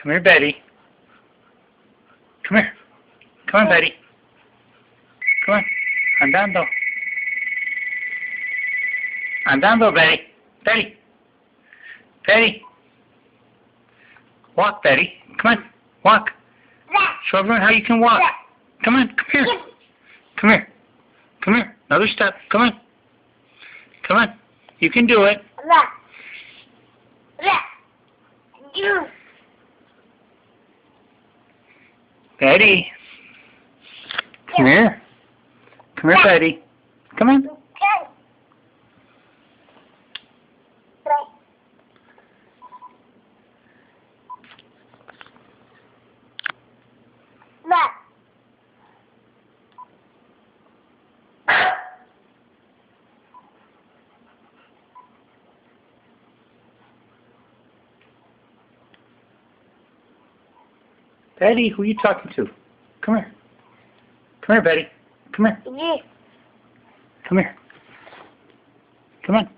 Come here, Betty. Come here. Come on, Betty. Come on. Andando. Andando, Betty. Betty. Betty. Walk, Betty. Come on. Walk. Show everyone how you can walk. Come on. Come here. Come here. Come here. Another step. Come on. Come on. You can do it. Betty. Come here. Come here, Betty. Come on. Betty, who are you talking to? Come here. Come here, Betty. Come here. Come here. Come on.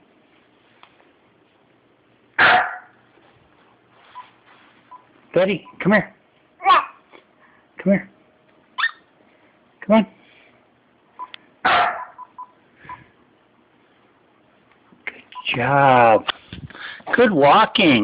Betty, come here. Come here. Come on. Good job. Good walking.